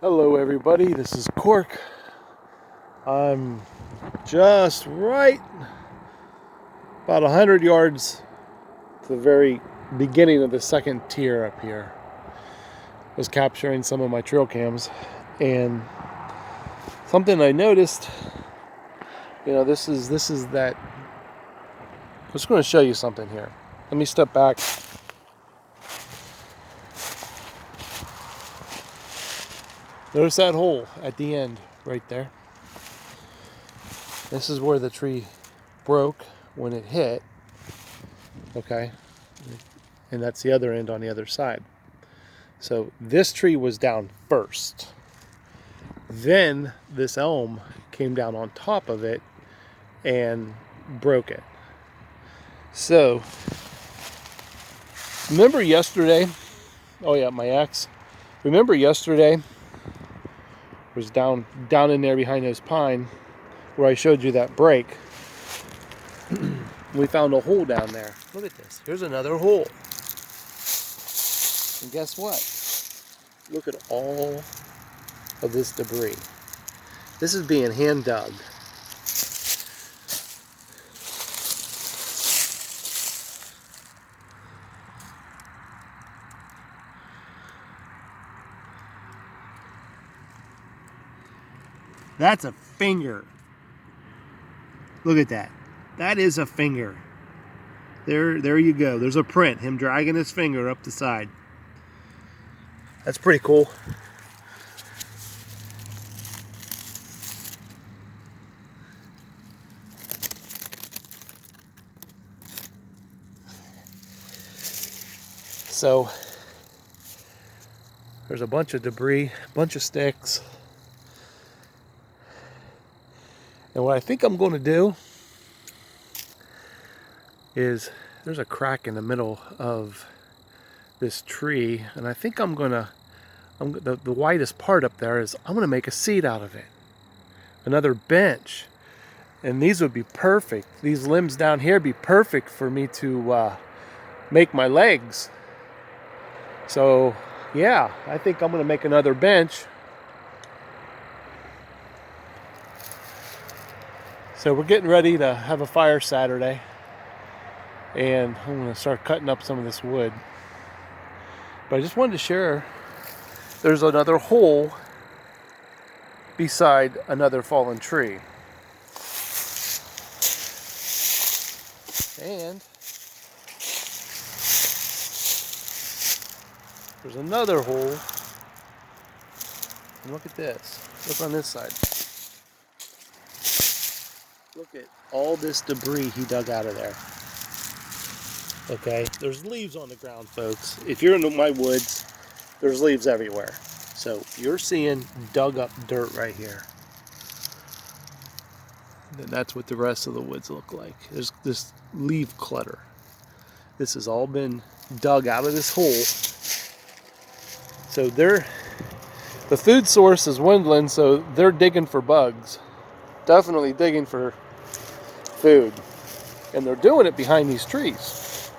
Hello everybody, this is Cork. I'm just right about 100 yards to the very beginning of the second tier up here. I was capturing some of my trail cams, and something I noticed, this is that. I'm just going to show you something here. Let me step back. Notice that hole at the end right there. This is where the tree broke when it hit. Okay, and that's the other end on the other side. So this tree was down first. Then this elm came down on top of it and broke it. So remember yesterday? Oh yeah, my ex. Remember yesterday was down in there behind those pine where I showed you that break. We found a hole down there. Look at this. Here's another hole. And guess what? Look at all of this debris. This is being hand dug. That's a finger. Look at that. That is a finger. There you go. There's a print. Him dragging his finger up the side. That's pretty cool. So there's a bunch of debris, a bunch of sticks. And what I think I'm going to do is there's a crack in the middle of this tree, and I think the widest part up there is I'm going to make a seat out of it. Another bench. And these would be perfect. These limbs down here be perfect for me to make my legs. So yeah, I think I'm going to make another bench. So we're getting ready to have a fire Saturday, and I'm going to start cutting up some of this wood. But I just wanted to share, there's another hole beside another fallen tree. And there's another hole. And look at this. Look on this side. Look at all this debris he dug out of there. Okay, there's leaves on the ground, folks. If you're in my woods, there's leaves everywhere. So you're seeing dug up dirt right here. And that's what the rest of the woods look like. There's this leaf clutter. This has all been dug out of this hole. So the food source is dwindling, so they're digging for bugs. Definitely digging for food. And they're doing it behind these trees.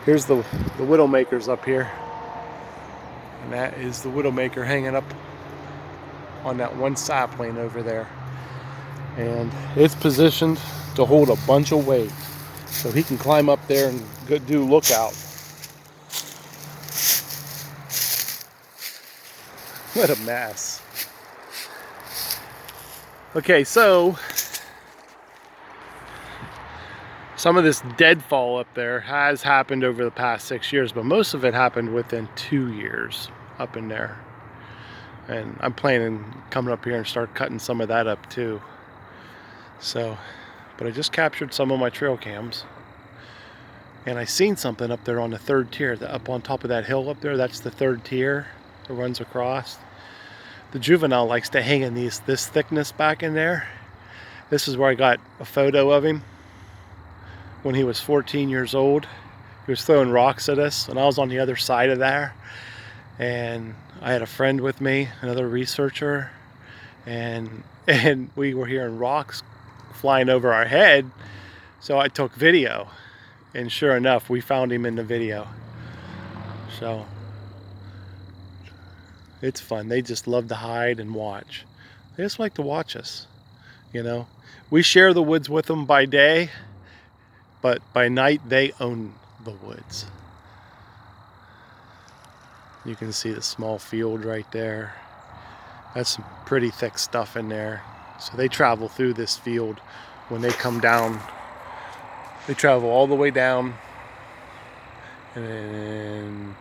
Here's the widowmakers up here. And that is the widowmaker hanging up on that one sapling over there. And it's positioned to hold a bunch of weight. So he can climb up there and go do lookout. What a mess. Okay, so some of this deadfall up there has happened over the past 6 years, but most of it happened within 2 years up in there. And I'm planning coming up here and start cutting some of that up too. So, but I just captured some of my trail cams, and I seen something up there on the third tier, up on top of that hill up there. That's the third tier that runs across. The juvenile likes to hang in this thickness back in there. This is where I got a photo of him when he was 14 years old. He was throwing rocks at us, and I was on the other side of there. And I had a friend with me, another researcher, and we were hearing rocks flying over our head. So I took video, and sure enough, we found him in the video. So It's fun. They just love to hide and watch. They just like to watch us, you know. We share the woods with them by day, but by night they own the woods. You can see the small field right there. That's some pretty thick stuff in there. So they travel through this field when they come down. They travel all the way down and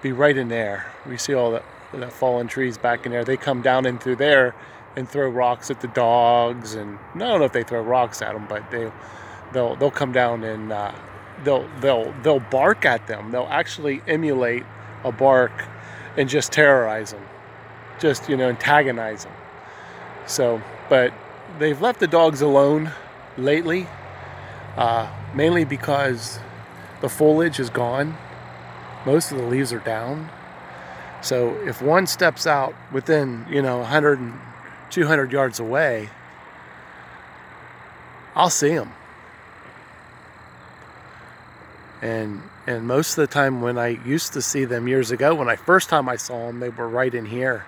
be right in there. We see all that fallen trees back in there. They come down in through there and throw rocks at the dogs, and I don't know if they throw rocks at them, but they'll come down and they'll bark at them. They'll actually emulate a bark and just terrorize them, just antagonize them. So, but they've left the dogs alone lately, mainly because the foliage is gone. Most of the leaves are down. So if one steps out within 100 and 200 yards away, I'll see them. And most of the time when I used to see them years ago, when first time I saw them, they were right in here,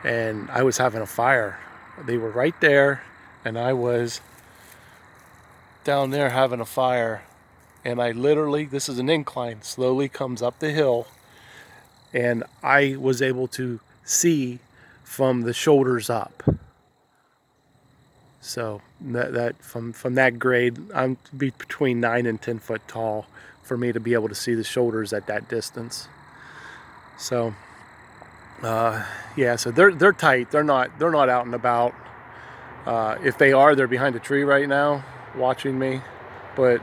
and I was having a fire. They were right there, and I was down there having a fire. And I literally, this is an incline, slowly comes up the hill, and I was able to see from the shoulders up. So that from that grade, I'm be between 9 and 10 foot tall for me to be able to see the shoulders at that distance. So yeah, so they're tight. They're not out and about. If they are, they're behind a tree right now watching me, but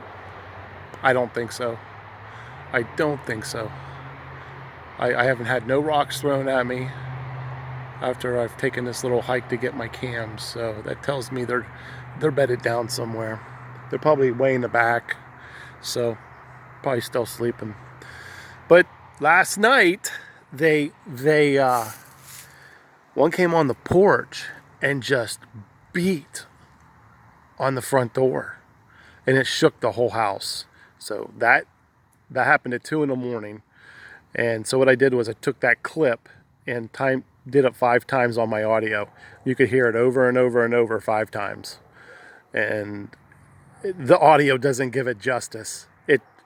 I don't think so. I don't think so. I haven't had no rocks thrown at me after I've taken this little hike to get my cams, so that tells me they're bedded down somewhere. They're probably way in the back, so probably still sleeping. But last night one came on the porch and just beat on the front door, and it shook the whole house. So that happened at 2 in the morning. And so what I did was I took that clip and did it 5 times on my audio. You could hear it over and over and over 5 times. And the audio doesn't give it justice.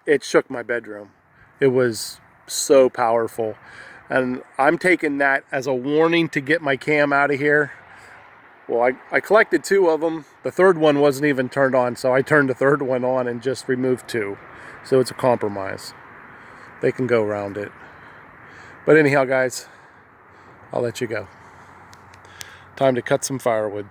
It shook my bedroom. It was so powerful. And I'm taking that as a warning to get my cam out of here. Well, I collected 2 of them. The third one wasn't even turned on, so I turned the third one on and just removed 2. So it's a compromise. They can go around it. But anyhow, guys, I'll let you go. Time to cut some firewood.